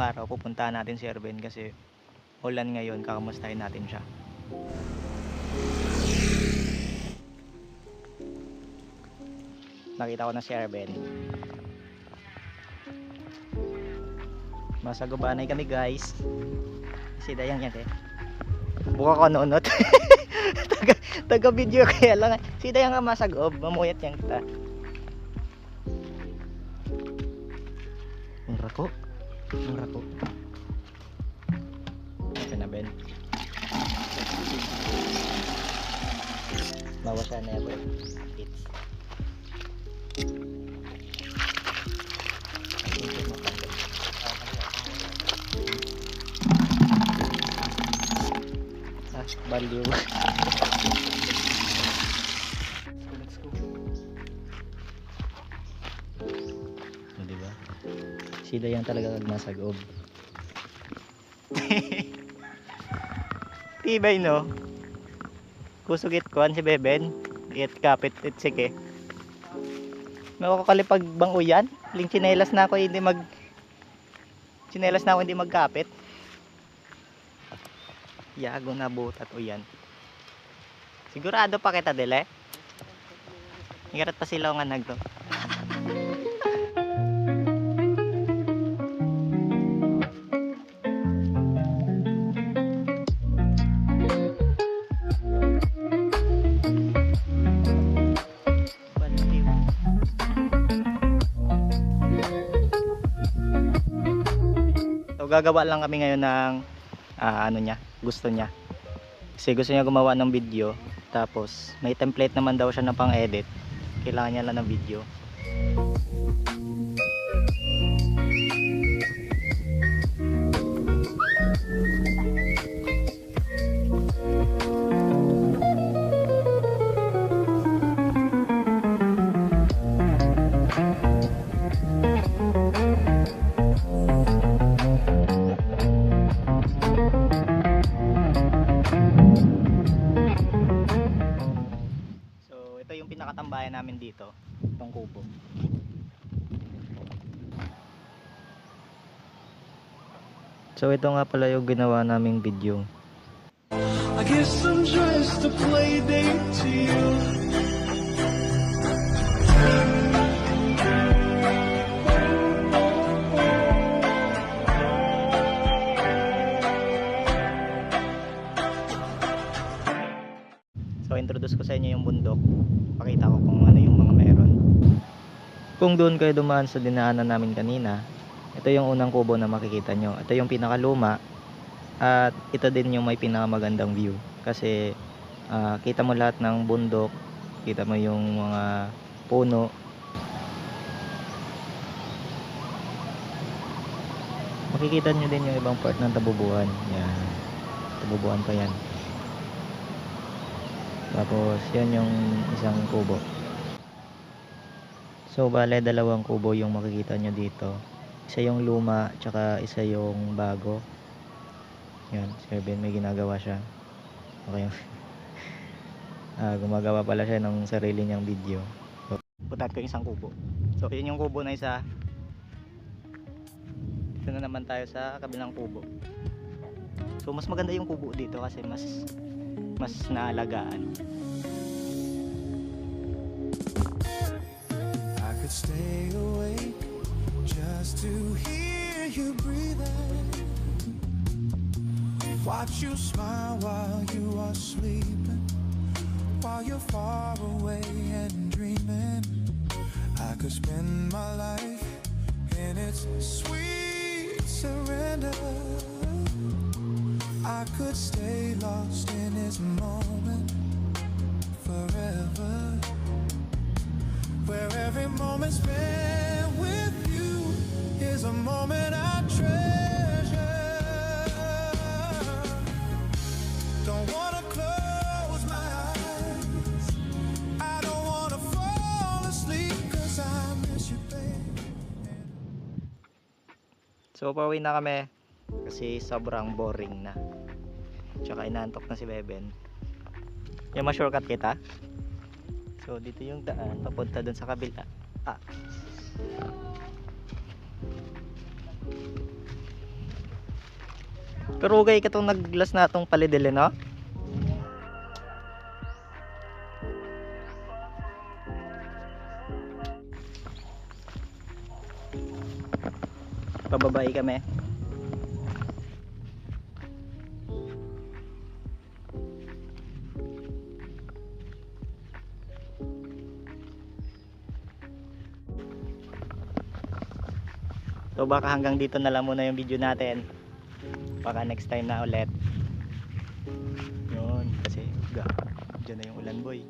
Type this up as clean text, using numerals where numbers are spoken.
araw pupuntahan natin si Erben kasi ulan ngayon, kakamustahin natin siya. Nakita ko na si Erben. Masagubanay kami guys. Si Dayang yan eh. Buka ko nunot. taga video kaya lang. Si Dayang nga masagob. Mamuyat yan kita. Ang rako. Ang rako. Ito na Ben. Bawasan na yan. It's baliw. Let's go. O, diba? Si Dayang talaga kag nasa goob. Tibay no? Kusugit kuan si Beben. It kapit it sike. Makakalipag bang uyan? Ling tsinelas na ako hindi magkapit. Yago na butat uyan. Sigurado pa kita dile. Ingarat pa sila nga nagto. So gagawa lang kami ngayon ng ano niya, gusto niya. Kasi gusto niya gumawa ng video. Tapos may template naman daw siya na pang edit. Kailangan niya lang ng video. Pinakatambayan namin dito, itong kubo. So ito nga pala yung ginawa naming video. I guess I'm just a play date to you. So introduce ko sa inyo yung bundok. Pakita ko kung ano yung mga meron. Kung doon kayo dumaan sa dinaanan namin kanina, ito yung unang kubo na makikita nyo. Ito yung pinakaluma. At ito din yung may pinakamagandang view. Kasi kita mo lahat ng bundok. Kita mo yung mga puno. Makikita nyo din yung ibang part ng tabubuan. Yan. Tabubuan pa yan. Tapos yan yung isang kubo. So bale dalawang kubo yung makikita nyo dito. Isa yung luma tsaka isa yung bago. Yan, si Erben may ginagawa siya. Okay. Gumagawa pala siya ng sarili niyang video. So, putat ko yung isang kubo. So yun yung kubo na isa. Dito na naman tayo sa kabilang kubo. So mas maganda yung kubo dito kasi mas naalagaan. I could stay awake just to hear you breathing. Watch you smile while you are sleeping. While you're far away and dreaming. I could spend my life in its sweet surrender. I could stay lost in this moment forever, where every moment spent with you is a moment I treasure. Don't wanna close my eyes, I don't wanna fall asleep, 'cause I miss you, babe. So pauwi na kami kasi sobrang boring na. Tsaka inaantok na si Beben. Yung ma-shortcut kita. So dito yung daan papunta dun sa kabila. Pero ugay ka tong naglas na tong palidili, no? Pababay kami. So baka hanggang dito na lang muna yung video natin. Baka next time na ulit. Yun, kasi dyan na yung ulan boy.